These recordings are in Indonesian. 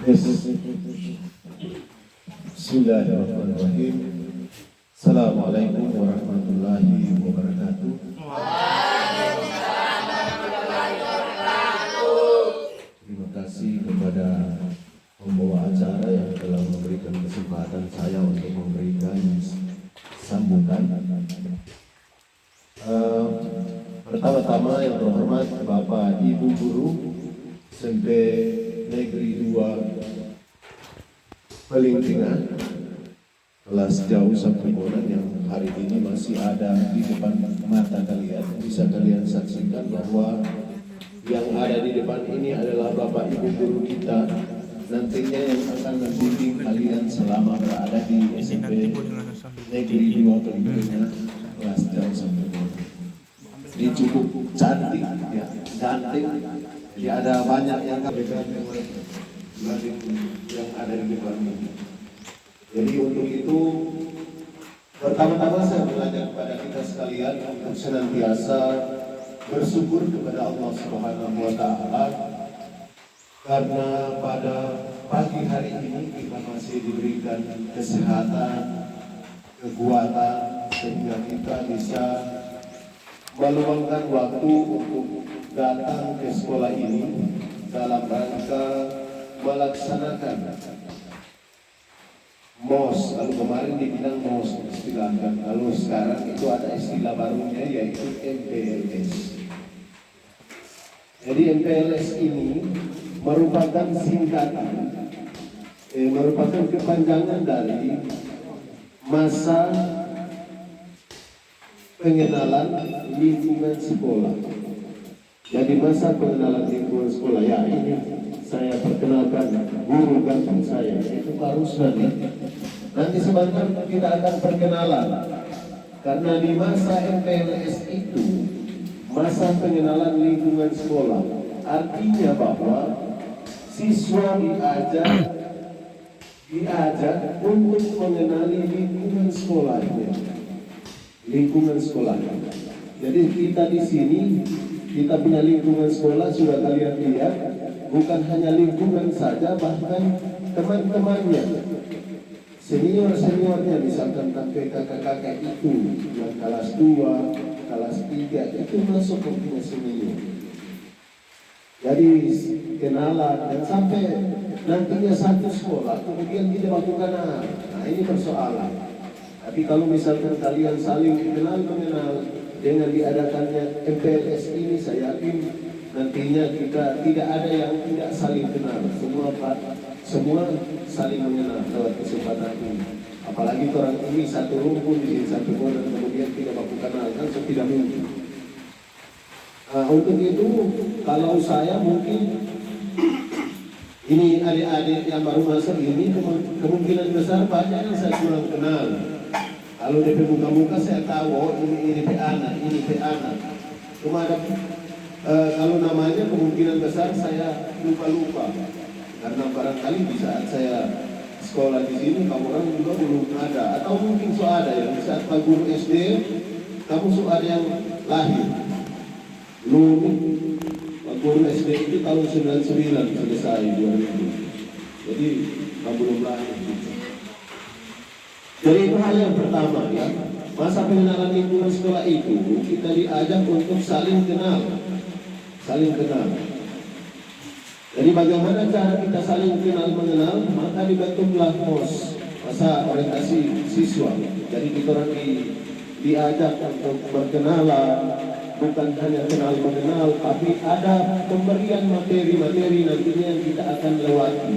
Yes. Bismillahirrahmanirrahim. Assalamualaikum warahmatullahi wabarakatuh. Terima kasih kepada pembawa acara yang telah memberikan kesempatan saya untuk memberikan sambutan. Pertama-tama yang terhormat Bapak Ibu Guru SMP Negeri 2 Pelintingan kelas jauh Sampibonan yang hari ini masih ada di depan mata kalian. Bisa kalian saksikan bahwa yang ada di depan ini adalah Bapak Ibu Guru kita nantinya yang akan membimbing kalian selama berada di SMP Negeri 2 Pelintingan kelas jauh Sampibonan. Ini cukup cantik ya, ganteng. Jadi ada banyak yang ada di depan ini. Jadi untuk itu pertama-tama saya mengajak kepada kita sekalian untuk senantiasa bersyukur kepada Allah Subhanahu wa Ta'ala karena pada pagi hari ini kita masih diberikan kesehatan, kekuatan sehingga kita bisa meluangkan waktu untuk datang ke sekolah ini dalam rangka melaksanakan MOS. Kalau kemarin dibilang MOS istilahkan, kalau sekarang itu ada istilah barunya yaitu MPLS. Jadi MPLS ini merupakan singkatan, merupakan kepanjangan dari masa pengenalan lingkungan sekolah. Jadi masa pengenalan lingkungan sekolah ya ini saya perkenalkan guru ganteng saya yaitu Pak Ruslan. Nanti sebentar kita akan perkenalan karena di masa MPLS itu masa pengenalan lingkungan sekolah artinya bahwa siswa diajak untuk mengenali lingkungan sekolahnya. Lingkungan sekolah. Jadi kita di sini kita punya lingkungan sekolah sudah kalian lihat, bukan hanya lingkungan saja, bahkan teman-temannya, senior-seniornya, misalkan kakak-kakak itu yang kelas 2, kelas 3 itu masuk ke senior. Jadi kenalan dan sampai nantinya satu sekolah kemudian kita lakukan nah ini persoalan. Tapi kalau misalkan kalian saling mengenal dengan diadakannya MPLS ini, saya yakin nantinya kita tidak ada yang tidak saling kenal. Semua saling mengenal lewat kesempatan ini. Apalagi orang ini satu rumpun di satu kolam kemudian tidak baku kenal, kan tidak mungkin. Untuk itu kalau saya mungkin ini adik-adik yang baru masuk ini kemungkinan besar banyak yang saya kurang kenal. Kalau dari muka-muka saya tahu, oh ini anak. Cuma ada kalau namanya kemungkinan besar saya lupa. Karena barangkali di saat saya sekolah di sini, kamu orang juga belum ada. Atau mungkin ada yang di saat Pak Guru SD, kamu ada yang lahir. Pak Guru SD itu tahun 99 selesai 2000. Jadi kamu belum lahir. Jadi itu hal yang pertama ya. Masa pengenalan lingkungan sekolah itu kita diajak untuk saling kenal. Jadi bagaimana cara kita saling mengenal? Maka dibentuklah MOS, masa orientasi siswa. Jadi kita orang diajak untuk berkenalan, bukan hanya kenal mengenal, tapi ada pemberian materi-materi nantinya yang kita akan lewati.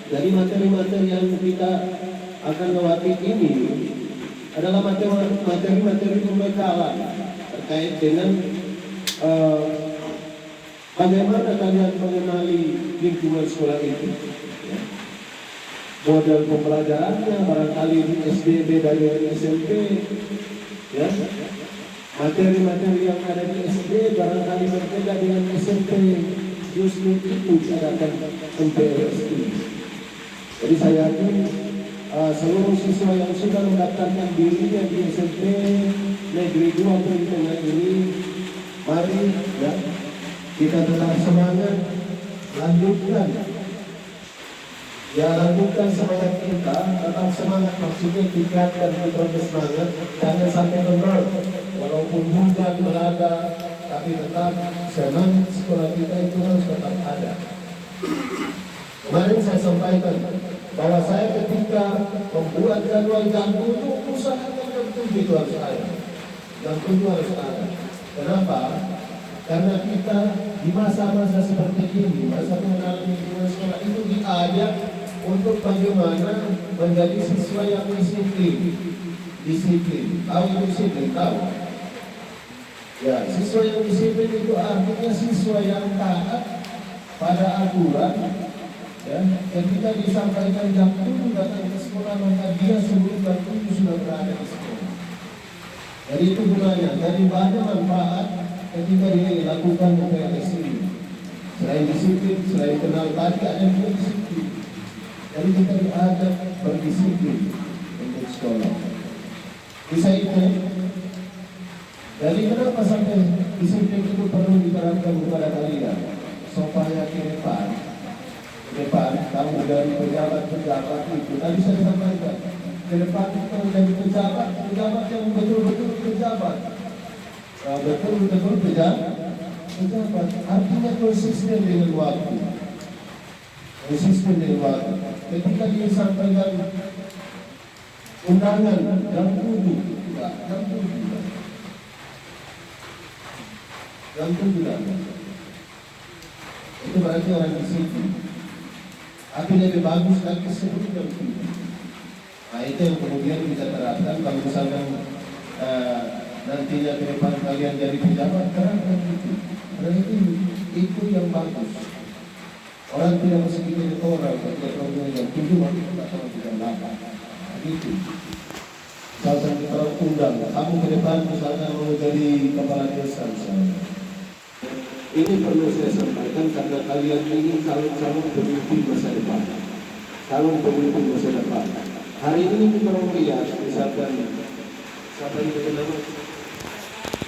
Jadi materi-materi yang kita akan lewati ini adalah materi-materi pembekalan terkait dengan bagaimana kalian mengenali lingkungan sekolah itu. Model pembelajarannya barangkali di SD beda dengan SMP, ya. Materi-materi yang ada di SD barangkali berbeda dengan SMP. Justru itu akan MPLS ini. Jadi saya yakin seluruh siswa yang sudah mendaftarkan dirinya di SMP Negeri 2 Pelintingan ini, mari ya kita tetap semangat lanjutkan. Ya, lanjutkan semangat kita, tetap semangat, maksudnya tingkatkan kita bersemangat, jangan sampai kendor. Walaupun hujan melanda, tapi tetap semangat sekolah kita itu harus tetap ada. Kemarin saya sampaikan bahwa saya ketika membuat jadwal jam 7, usahakan jam 7 itu harus ada. Jam 7 harus ada. Kenapa? Karena kita di masa-masa seperti ini, masa mengenal lingkungan sekolah itu diajak untuk bagaimana menjadi siswa yang disiplin. Tahu disiplin? Tahu? Ya, siswa yang disiplin itu artinya siswa yang taat pada aturan. Ya, ketika disampaikan jam 7 datang ke sekolah, maka dia sebelum jam 7 sudah berada di sekolah. Jadi itu gunanya. Jadi banyak manfaat ketika dia lakukan UPS ini. Selain disiplin, selain kenal tadi, ada juga disiplin. Jadi kita diajak berdisiplin untuk sekolah. Bisa itu. Jadi kenapa sampai disiplin itu perlu diterapkan kepada kalian? Supaya ke depan kamu dari pejabat-pejabat itu tadi saya sampaikan, ke depan kita menjadi pejabat yang betul-betul pejabat, betul-betul pejabat, artinya konsisten dengan waktu. Ketika dia sampaikan undangan jam 7, itu berarti orang disiplin. Tapi lebih bagus lagi sebelum jam 7. Nah, itu yang kemudian kita terapkan. Kalau misalkan nantinya ke depan kalian jadi pejabat, terapkan itu. Karena itu yang bagus. Orang tidak mesti jadi orang, ketika orang yang 7 waktu itu tak orang tidak lapar. Gitu. Misalkan kita undang, kamu ke depan misalkan mau jadi kepala desa misalnya. Ini perlu saya sampaikan karena kalian ini calon-calon pemimpin masa depan. Hari ini kita mau lihat misalkan siapa yang bernama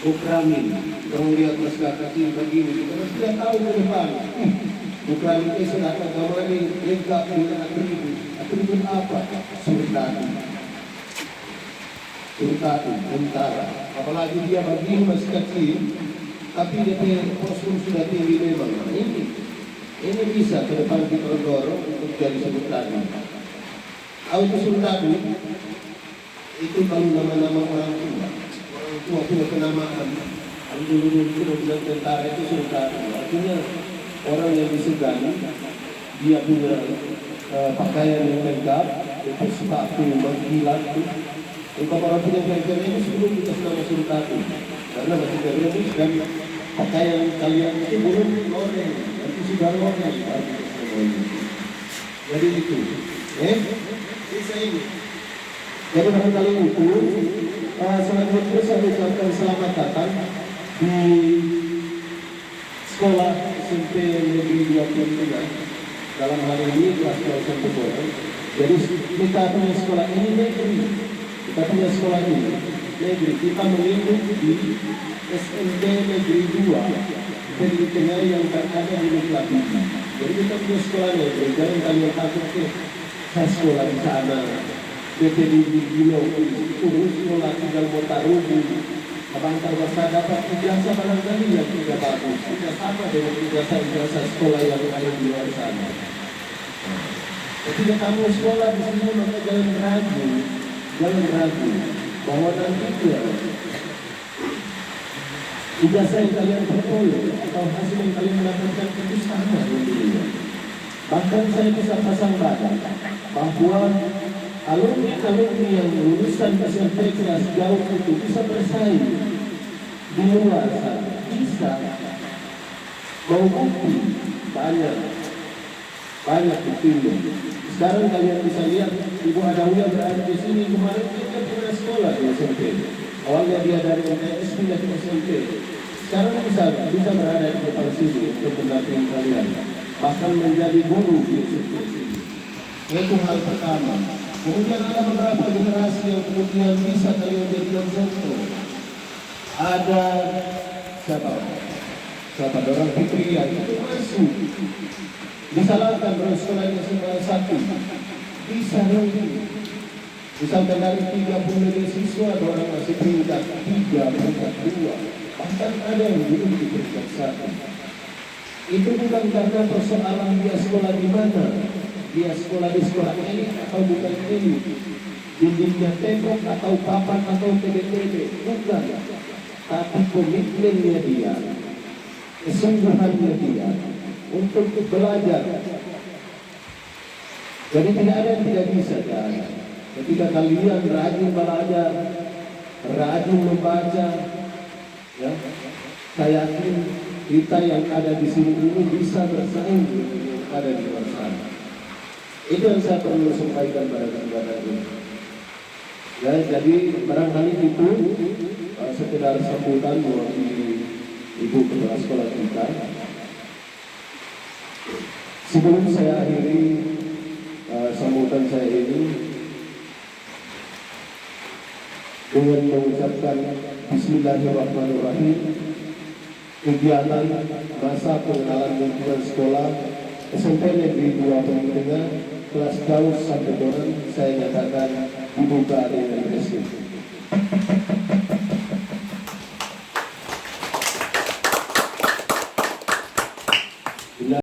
Ukramin, orang lihat masyarakat kaki begini, kita sudah tahu ke depan. Ukramin itu sudah agama ini lengkap dengan atribut apa? Sultan, tentara. Apalagi dia begini masih kecil, tapi dia punya postur sudah tinggi memang. Ini bisa ke depan kita dorong untuk jadi sultan. Auto sultan itu kalau nama-nama orang tua punya kenamaan. Dulu kita bilang tentara itu sultan. Artinya orang yang disegani, dia punya pakaian yang lengkap, itu sepatu, mangkilan. Untuk orang punya pakaian ini sebelum kita nama sultan. Karena masih berani dan pakaian kalian itu belum loreng, itu sudah loreng. Jadi itu, bisa ini. Jadi barangkali itu, selanjutnya saya ucapkan selamat datang di sekolah SMP Negeri 23 dalam hal ini kelas 2. Jadi kita punya sekolah ini negeri, kita melindungi di SMP Negeri 2 Negeri Tengah yang berada di Meklabi. Jadi kita punya sekolah negeri, jangan kalian takut saya sekolah di sana. BPD di Gino urus sekolah tinggal Motarubu. Abang-abang saya dapat ijazah barangkali yang tidak bagus, tidak sama dengan ijazah sekolah yang ada di luar sana. Ketika kamu sekolah di sini maka jangan ragu bahwa nanti ijazah yang kalian peroleh atau hasil yang kalian mendapatkan itu sama dengan dia. Bahkan saya bisa pasang badan bahwa alumni yang lulusan SMP kelas jauh itu bisa bersaing di luar sana, bisa mau bukti banyak buktinya. Sekarang kalian bisa lihat Ibu Adawiyah berada di sini. Kemarin dia pernah sekolah di SMP. Awalnya dia dari MTS pindah ke SMP. Sekarang bisa berada di depan sini untuk mendampingi kalian, bahkan menjadi guru di SMP. Itu hal pertama. Kemudian ada beberapa generasi yang kemudian bisa kalian jadikan contoh. Ada siapa? Kata orang Fitriya itu masuk. Disalahkan bro sekolahnya semua satu. Bisa dong. Misalkan dari 30 siswa, orang masih peringkat 3, peringkat 2. Bahkan ada yang belum di peringkat 1. Itu bukan karena persoalan dia sekolah di mana. Dia sekolah di sekolah ini atau bukan ini. Dindingnya tembok atau papan atau TDTD. Bukan. Tapi komitmennya dia, kesungguhannya dia untuk belajar. Jadi tidak ada yang tidak bisa kan. Ketika kalian rajin belajar, rajin membaca, ya, saya yakin kita yang ada di sini ini bisa bersaing dengan yang ada di luar sana. Itu yang saya perlu sampaikan pada kesempatan ini. Ya, jadi barangkali itu sekedar sambutan mewakili Ibu Kepala Sekolah kita. Sebelum saya akhiri sambutan saya ini dengan mengucapkan Bismillahirrahmanirrahim, kegiatan masa pengenalan lingkungan sekolah SMP Negeri 2 Pelintengah kelas Daus sampai Doran saya nyatakan dibuka dengan resmi.